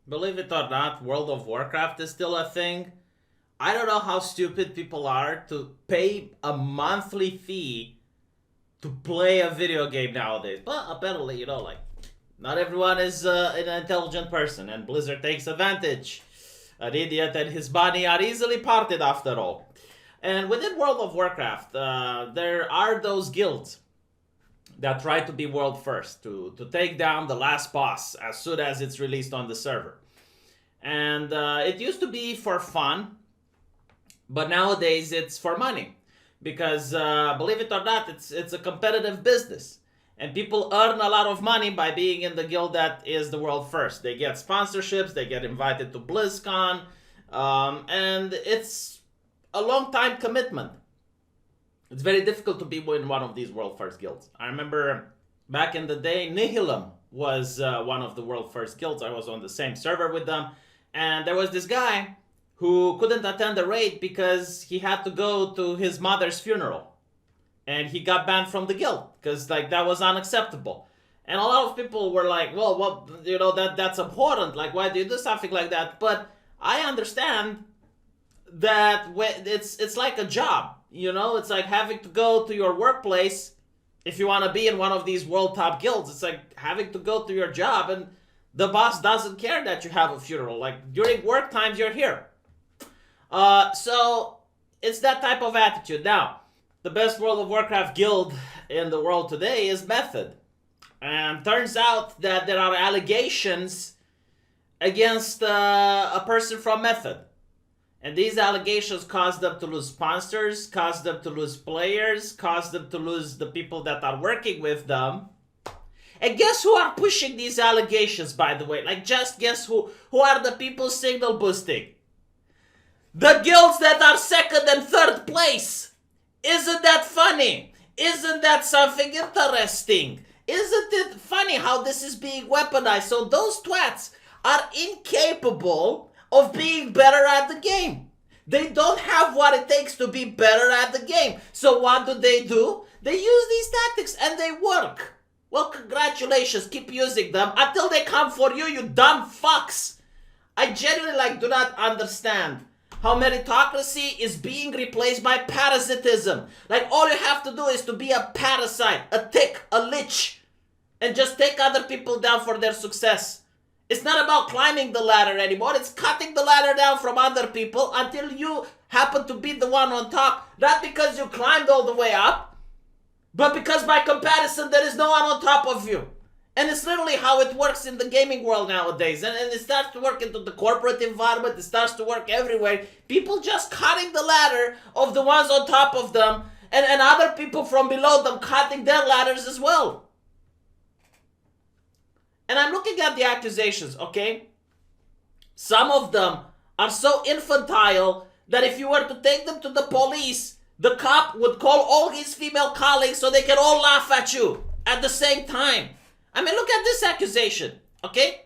Believe it or not, World of Warcraft is still a thing. I don't know how stupid people are to pay a monthly fee to play a video game nowadays. But apparently, like, not everyone is an intelligent person, and Blizzard takes advantage. An idiot and his money are easily parted after all. And within World of Warcraft, there are those guilds that try to be world first, to take down the last boss as soon as it's released on the server. And it used to be for fun, but nowadays it's for money. Because believe it or not, it's a competitive business. And people earn a lot of money by being in the guild that is the world first. They get sponsorships, they get invited to Blizzcon, and it's a long time commitment. It's very difficult to be in one of these world first guilds. I remember back in the day, Nihilum was one of the world first guilds. I was on the same server with them, and there was this guy who couldn't attend the raid because he had to go to his mother's funeral. And he got banned from the guild because that was unacceptable. And a lot of people were like, well, that's abhorrent. Like, why do you do something like that? But I understand that it's like a job. It's like having to go to your workplace if you want to be in one of these world top guilds. It's like having to go to your job, and the boss doesn't care that you have a funeral. Like, during work times, you're here. So it's that type of attitude. Now, the best World of Warcraft guild in the world today is Method. And turns out that there are allegations against a person from Method. And these allegations caused them to lose sponsors, caused them to lose players, caused them to lose the people that are working with them. And guess who are pushing these allegations, by the way? Just guess who are the people signal boosting? The guilds that are second and third place. Isn't that funny? Isn't that something interesting? Isn't it funny how this is being weaponized? So those twats are incapable of being better at the game. They don't have what it takes to be better at the game. So what do? They use these tactics and they work. Well, congratulations. Keep using them until they come for you, you dumb fucks. I genuinely do not understand how meritocracy is being replaced by parasitism. All you have to do is to be a parasite, a tick, a lich, and just take other people down for their success. It's not about climbing the ladder anymore. It's cutting the ladder down from other people until you happen to be the one on top. Not because you climbed all the way up, but because by comparison there is no one on top of you. And it's literally how it works in the gaming world nowadays. And it starts to work into the corporate environment. It starts to work everywhere. People just cutting the ladder of the ones on top of them. And other people from below them cutting their ladders as well. And I'm looking at the accusations, okay? Some of them are so infantile that if you were to take them to the police, the cop would call all his female colleagues so they can all laugh at you at the same time. I mean, look at this accusation, okay?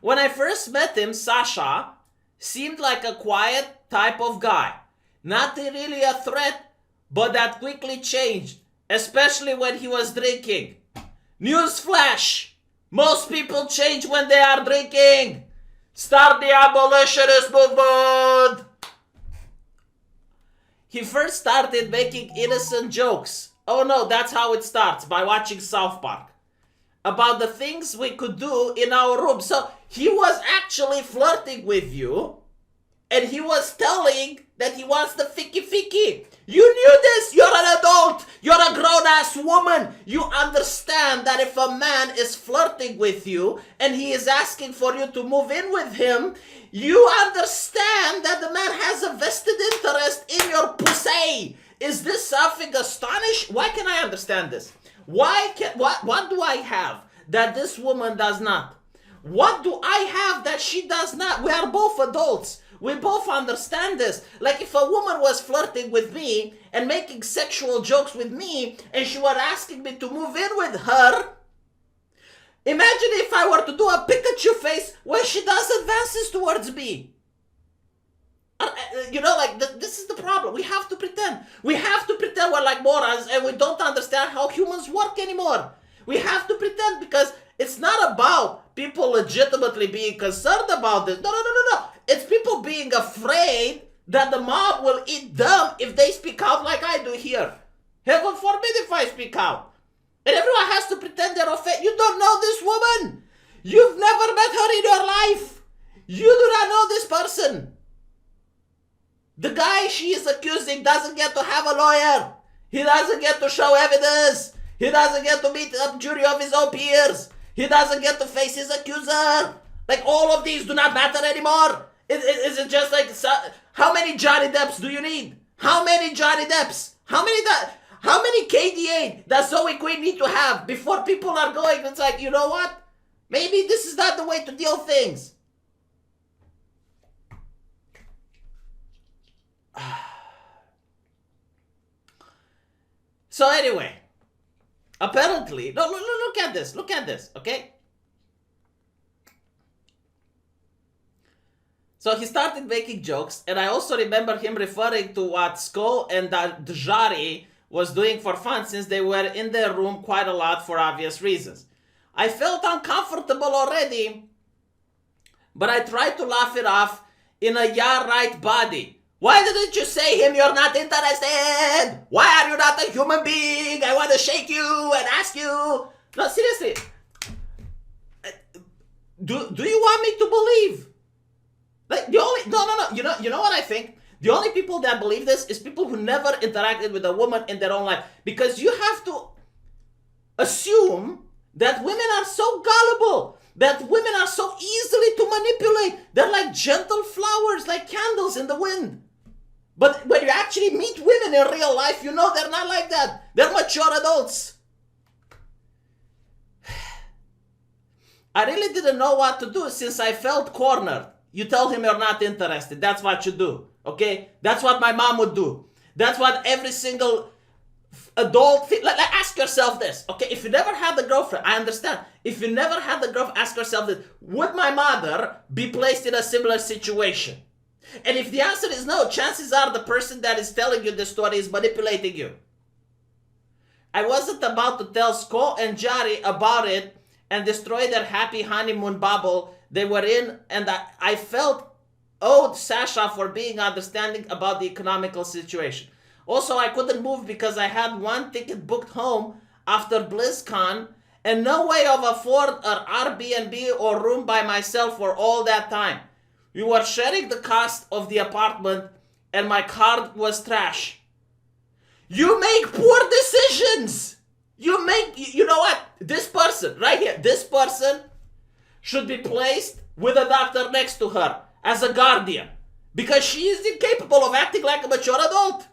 When I first met him, Sasha seemed like a quiet type of guy. Not really a threat, but that quickly changed, especially when he was drinking. Newsflash! Most people change when they are drinking! Start the abolitionist movement! He first started making innocent jokes. Oh no, that's how it starts, by watching South Park. About the things we could do in our room. So he was actually flirting with you, and he was telling that he wants the ficky. You knew this. You're an adult. You're a grown-ass woman. You understand that if a man is flirting with you and he is asking for you to move in with him, you understand that the man has a vested interest in your pussy. Is this something astonishing? Why can I understand this? What do I have that this woman does not? What do I have that she does not? We are both adults. We both understand this. If a woman was flirting with me and making sexual jokes with me and she were asking me to move in with her, imagine if I were to do a Pikachu face when she does advances towards me. This is the problem. We have to pretend. We have to pretend we're like morons and we don't understand how humans work anymore. We have to pretend because It's not about people legitimately being concerned about this. No. It's people being afraid that the mob will eat them if they speak out like I do here. Heaven forbid if I speak out. And everyone has to pretend they're offended. You don't know this woman. You've never met her in your life. You do not know this person. The guy she is accusing doesn't get to have a lawyer. He doesn't get to show evidence. He doesn't get to meet a jury of his own peers. He doesn't get to face his accuser. Like, all of these do not matter anymore. Is it just like, how many Johnny Depps do you need? How many Johnny Depps? How many KDA does Zoe Quinn need to have before people are going, it's like, you know what? Maybe this is not the way to deal things. So anyway, apparently, no, look at this, okay? So he started making jokes, and I also remember him referring to what Sko and Djari was doing for fun, since they were in their room quite a lot for obvious reasons. I felt uncomfortable already, but I tried to laugh it off in a yeah right body. Why didn't you say him you're not interested? Why are you not a human being? I want to shake you and ask you. No, seriously. Do you want me to believe? Like, the only, no. You know what I think? The only people that believe this is people who never interacted with a woman in their own life. Because you have to assume that women are so gullible, that women are so easily to manipulate. They're like gentle flowers, like candles in the wind. But when you actually meet women in real life, you know they're not like that. They're mature adults. I really didn't know what to do since I felt cornered. You tell him you're not interested. That's what you do. Okay? That's what my mom would do. That's what every single adult... ask yourself this. Okay? If you never had a girlfriend, I understand. If you never had a girlfriend, ask yourself this. Would my mother be placed in a similar situation? And if the answer is no, chances are the person that is telling you the story is manipulating you. I wasn't about to tell Sko and Jari about it and destroy their happy honeymoon bubble they were in, and I felt owed Sasha for being understanding about the economical situation. Also, I couldn't move because I had one ticket booked home after BlizzCon and no way of afford an Airbnb or room by myself for all that time. We were sharing the cost of the apartment and my card was trash. You make poor decisions. You know what? This person, right here, this person should be placed with a doctor next to her as a guardian because she is incapable of acting like a mature adult.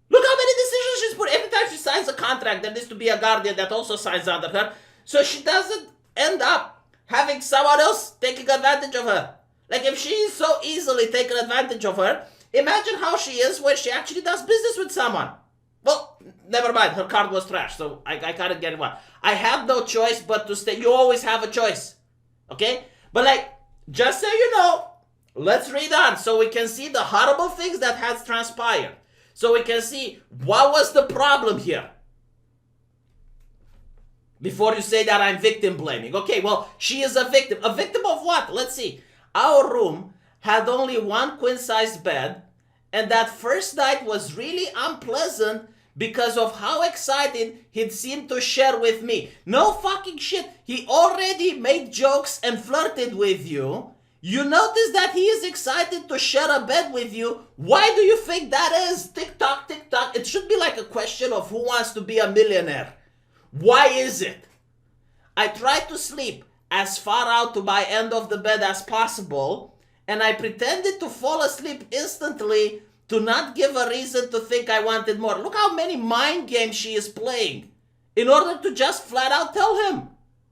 Look how many decisions she's put. Every time she signs a contract, there needs to be a guardian that also signs under her so she doesn't end up having someone else taking advantage of her. Like, if she is so easily taken advantage of her, imagine how she is when she actually does business with someone. Well, never mind, her card was trash, so I can't get one. I had no choice but to stay. You always have a choice, okay? But like, just so you know, let's read on so we can see the horrible things that has transpired. So we can see what was the problem here. Before you say that I'm victim blaming. Okay, well, she is a victim. A victim of what? Let's see. Our room had only one queen-sized bed, and that first night was really unpleasant because of how excited he'd seemed to share with me. No fucking shit. He already made jokes and flirted with you. You notice that he is excited to share a bed with you. Why do you think that is? Tick-tock, tick-tock. It should be like a question of who wants to be a millionaire. Why is it? I tried to sleep as far out to my end of the bed as possible, and I pretended to fall asleep instantly to not give a reason to think I wanted more. Look how many mind games she is playing in order to just flat out tell him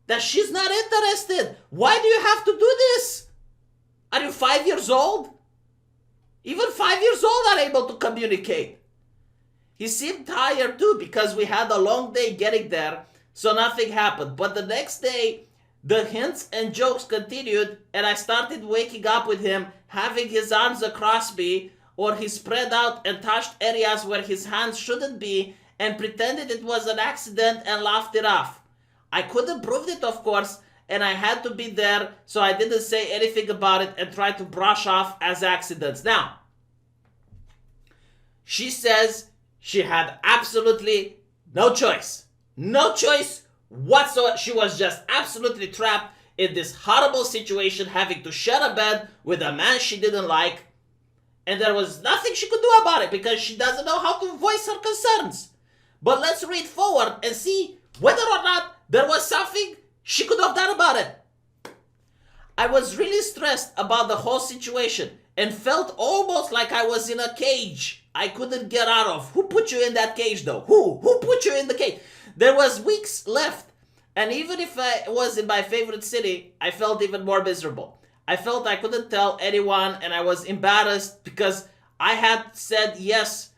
that she's not interested. Why do you have to do this? Are you 5 years old? Even 5 years old are able to communicate. He seemed tired too because we had a long day getting there, so nothing happened. But the next day, the hints and jokes continued, and I started waking up with him having his arms across me, or he spread out and touched areas where his hands shouldn't be and pretended it was an accident and laughed it off. I couldn't prove it, of course, and I had to be there, so I didn't say anything about it and tried to brush off as accidents. Now, she says she had absolutely no choice. No choice whatsoever. She was just absolutely trapped in this horrible situation, having to share a bed with a man she didn't like, and there was nothing she could do about it because she doesn't know how to voice her concerns. But let's read forward and see whether or not there was something she could have done about it. I was really stressed about the whole situation and felt almost like I was in a cage I couldn't get out of. Who put you in that cage though? Who put you in the cage? There was weeks left, and even if I was in my favorite city, I felt even more miserable. I felt I couldn't tell anyone, and I was embarrassed because I had said yes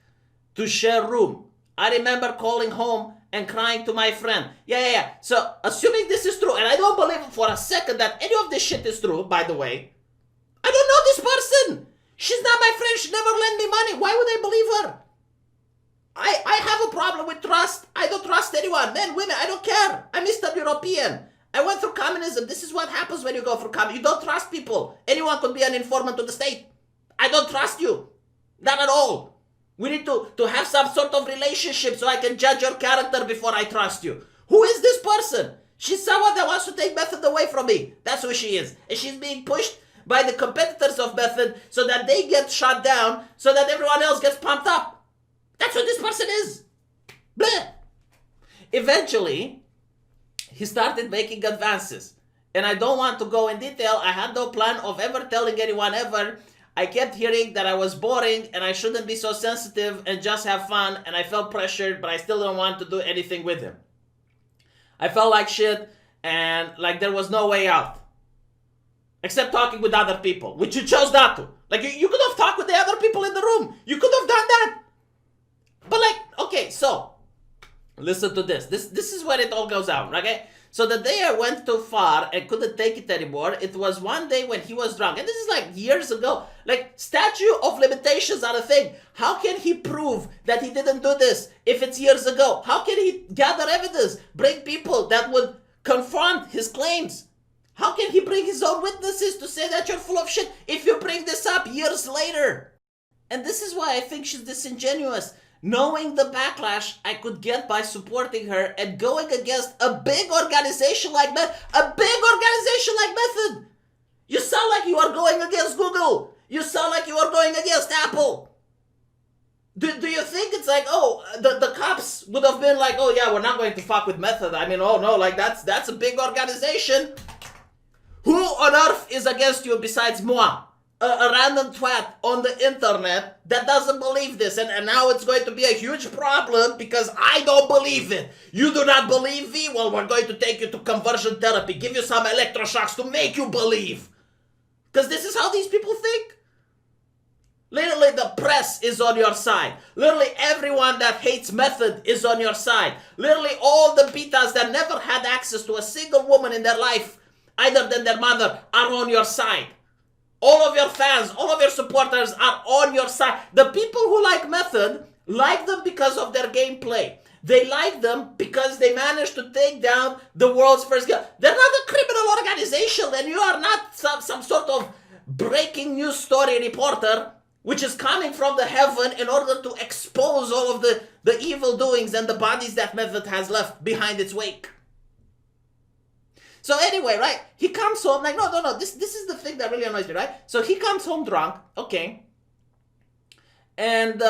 to share room. I remember calling home and crying to my friend. Yeah. So, assuming this is true, and I don't believe for a second that any of this shit is true, by the way. I don't know this person. She's not my friend. She never lent me money. Why would I believe her? I have a problem with trust. I don't trust anyone. Men, women, I don't care. I'm Eastern European. I went through communism. This is what happens when you go through communism. You don't trust people. Anyone could be an informant to the state. I don't trust you. Not at all. We need to have some sort of relationship so I can judge your character before I trust you. Who is this person? She's someone that wants to take Method away from me. That's who she is. And she's being pushed by the competitors of Method so that they get shut down so that everyone else gets pumped up. That's what this person is. Bleh. Eventually, he started making advances. And I don't want to go in detail. I had no plan of ever telling anyone ever. I kept hearing that I was boring and I shouldn't be so sensitive and just have fun, and I felt pressured, but I still don't want to do anything with him. I felt like shit and like there was no way out. Except talking with other people, which you chose not to. Like, you could have talked with the other people in the room. You could have done that. But like, okay, so, listen to this. This is where it all goes out, okay? So the day I went too far and couldn't take it anymore, it was one day when he was drunk. And this is like years ago. Like, statute of limitations are a thing. How can he prove that he didn't do this if it's years ago? How can he gather evidence, bring people that would confront his claims? How can he bring his own witnesses to say that you're full of shit if you bring this up years later? And this is why I think she's disingenuous. Knowing the backlash I could get by supporting her and going against a big organization like Method. You sound like you are going against Google. You sound like you are going against Apple. Do you think it's like, oh, the cops would have been like, oh yeah, we're not going to fuck with Method. I mean, oh no, like that's a big organization. Who on earth is against you besides moi? A random twat on the internet that doesn't believe this, and now it's going to be a huge problem because I don't believe it. You do not believe me? Well, we're going to take you to conversion therapy, give you some electroshocks to make you believe. Because this is how these people think. Literally, the press is on your side. Literally, everyone that hates Method is on your side. Literally, all the betas that never had access to a single woman in their life, other than their mother, are on your side. All of your fans, all of your supporters are on your side. The people who like Method like them because of their gameplay. They like them because they managed to take down the world's first game. They're not a criminal organization, and you are not some sort of breaking news story reporter which is coming from the heaven in order to expose all of the evil doings and the bodies that Method has left behind its wake. So anyway, right, he comes home, like, no, this is the thing that really annoys me, right? So he comes home drunk, okay, and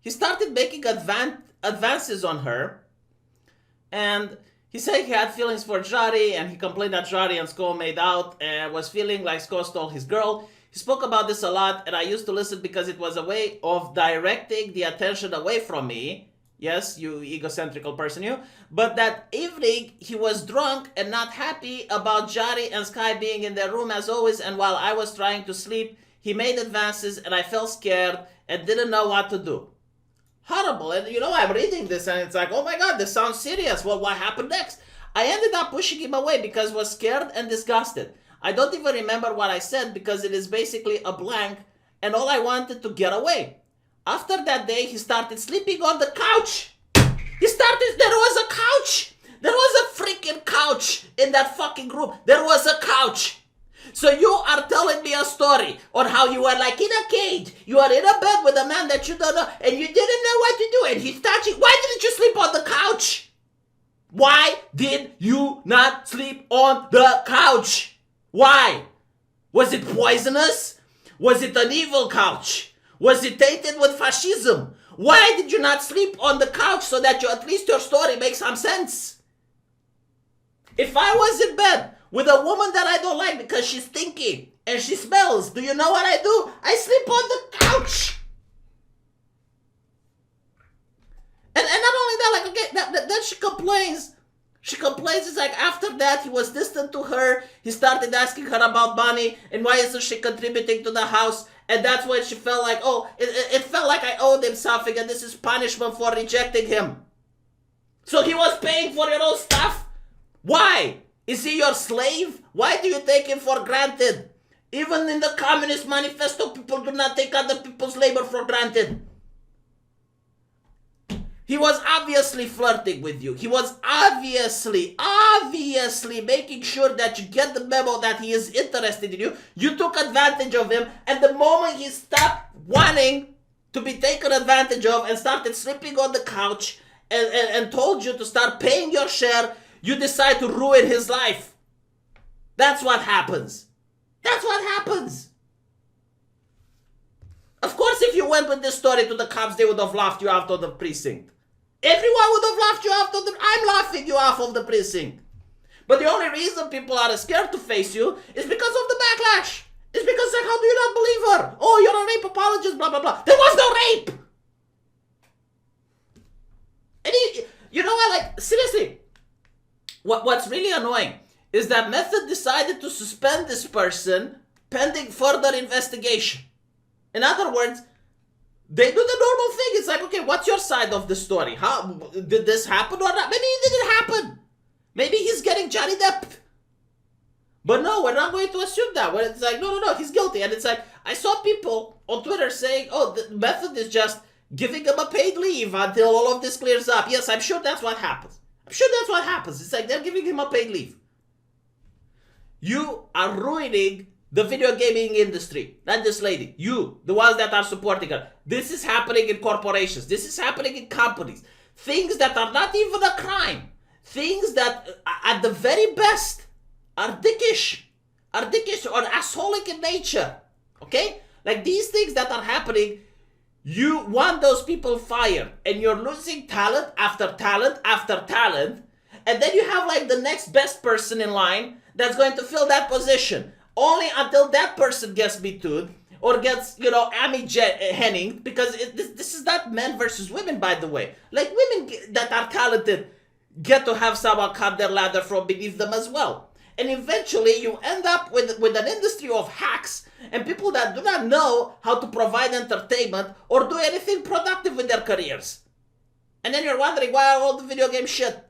he started making advances on her, and he said he had feelings for Jari, and he complained that Jari and Sko made out, and was feeling like Sko stole his girl. He spoke about this a lot, and I used to listen because it was a way of directing the attention away from me. Yes, you egocentrical person, you. But that evening, he was drunk and not happy about Jari and Sky being in their room as always, and while I was trying to sleep, he made advances and I felt scared and didn't know what to do. Horrible. And you know, I'm reading this and it's like, oh my god, this sounds serious. Well, what happened next? I ended up pushing him away because I was scared and disgusted. I don't even remember what I said because it is basically a blank, and all I wanted to get away. After that day, he started sleeping on the couch. There was a couch There was a freaking couch in that fucking room. There was a couch. So you are telling me a story on how you were like in a cage. You are in a bed with a man that you don't know and you didn't know what to do and he's touching. Why didn't you sleep on the couch? Why did you not sleep on the couch? Why? Was it poisonous? Was it an evil couch? Was it tainted with fascism? Why did you not sleep on the couch so that at least your story makes some sense? If I was in bed with a woman that I don't like because she's stinky and she smells, do you know what I do? I sleep on the couch. And not only that, like, okay, then she complains. She complains, it's like after that he was distant to her. He started asking her about money and why isn't she contributing to the house. And that's when she felt like, oh, it felt like I owed him something and this is punishment for rejecting him. So he was paying for your own stuff? Why? Is he your slave? Why do you take him for granted? Even in the Communist Manifesto, people do not take other people's labor for granted. He was obviously flirting with you. He was obviously making sure that you get the memo that he is interested in you. You took advantage of him, and the moment he stopped wanting to be taken advantage of and started sleeping on the couch and told you to start paying your share, you decide to ruin his life. That's what happens. That's what happens. Of course, if you went with this story to the cops, they would have laughed you out of the precinct. Everyone would have laughed you out of the... I'm laughing you off of the precinct. But the only reason people are scared to face you is because of the backlash. It's because, like, how do you not believe her? Oh, you're a rape apologist, blah, blah, blah. There was no rape! And you know what, like, seriously, what's really annoying is that Method decided to suspend this person pending further investigation. In other words, they do the normal thing. It's like, okay, what's your side of the story? How did this happen or not? Maybe it didn't happen. Maybe he's getting Johnny Depp. But no, we're not going to assume that. When it's like, no, he's guilty. And it's like, I saw people on Twitter saying, oh, the Method is just giving him a paid leave until all of this clears up. Yes, I'm sure that's what happens. It's like they're giving him a paid leave. You are ruining the video gaming industry, not this lady. You, the ones that are supporting her. This is happening in corporations. This is happening in companies. Things that are not even a crime. Things that, at the very best, are dickish or assholic in nature. Okay? Like these things that are happening, you want those people fired. And you're losing talent after talent after talent. And then you have like the next best person in line that's going to fill that position. Only until that person gets Me Too'd or gets, Amy Henning, because this is not men versus women, by the way. Like women that are talented get to have someone cut their ladder from beneath them as well. And eventually you end up with an industry of hacks and people that do not know how to provide entertainment or do anything productive with their careers. And then you're wondering why are all the video game shit?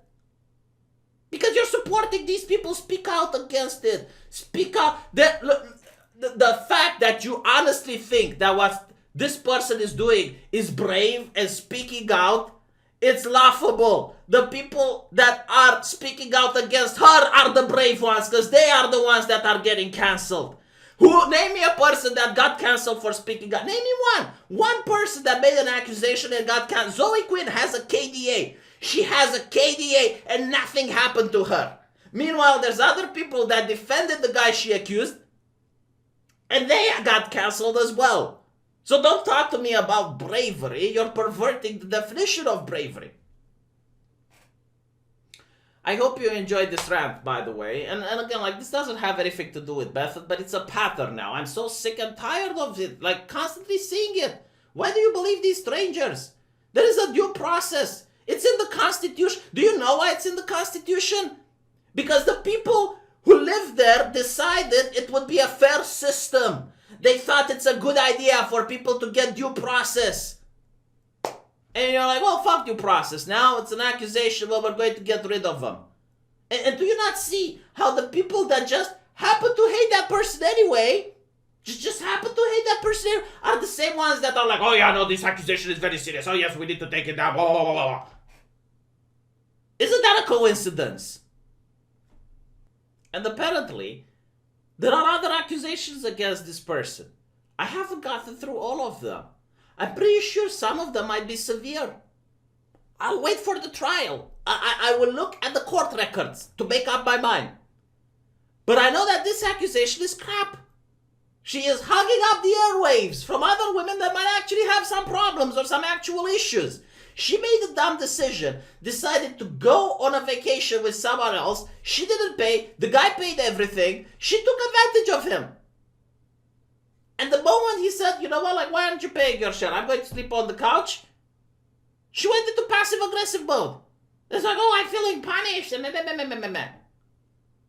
Because you're supporting these people. Speak out against it. Speak out. The fact that you honestly think that what this person is doing is brave and speaking out, it's laughable. The people that are speaking out against her are the brave ones because they are the ones that are getting cancelled. Name me a person that got cancelled for speaking out. Name me one. One person that made an accusation and got cancelled. Zoe Quinn has a KDA. She has a KDA and nothing happened to her. Meanwhile, there's other people that defended the guy she accused and they got cancelled as well. So don't talk to me about bravery. You're perverting the definition of bravery. I hope you enjoyed this rant, by the way. And again, like, this doesn't have anything to do with Method, but it's a pattern now. I'm so sick and tired of it, like, constantly seeing it. Why do you believe these strangers? There is a due process. It's in the Constitution. Do you know why it's in the Constitution? Because the people who lived there decided it would be a fair system. They thought it's a good idea for people to get due process. And you're like, well, fuck due process. Now it's an accusation, well, we're going to get rid of them. And do you not see how the people that just happen to hate that person anyway, just happen to hate that person anyway, are the same ones that are like, oh yeah, no, this accusation is very serious. Oh yes, we need to take it down, blah, blah, blah, blah. Isn't that a coincidence? And apparently, there are other accusations against this person. I haven't gotten through all of them. I'm pretty sure some of them might be severe. I'll wait for the trial. I will look at the court records to make up my mind. But I know that this accusation is crap. She is hugging up the airwaves from other women that might actually have some problems or some actual issues. She made a dumb decision, decided to go on a vacation with someone else. She didn't pay. The guy paid everything. She took advantage of him. And the moment he said, you know what, like, why aren't you paying your share? I'm going to sleep on the couch. She went into passive-aggressive mode. It's like, oh, I'm feeling punished.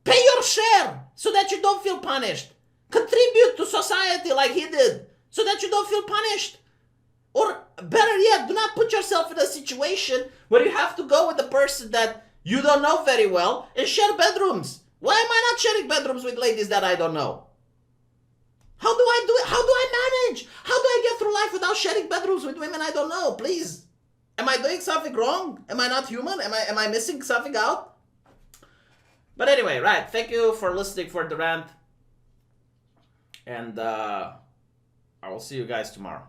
Pay your share so that you don't feel punished. Contribute to society like he did so that you don't feel punished. Or better yet, do not put yourself in a situation where you have to go with a person that you don't know very well and share bedrooms. Why am I not sharing bedrooms with ladies that I don't know? How do I do it? How do I manage? How do I get through life without sharing bedrooms with women I don't know? Please. Am I doing something wrong? Am I not human? Am I missing something out? But anyway, right. Thank you for listening for the rant. And I will see you guys tomorrow.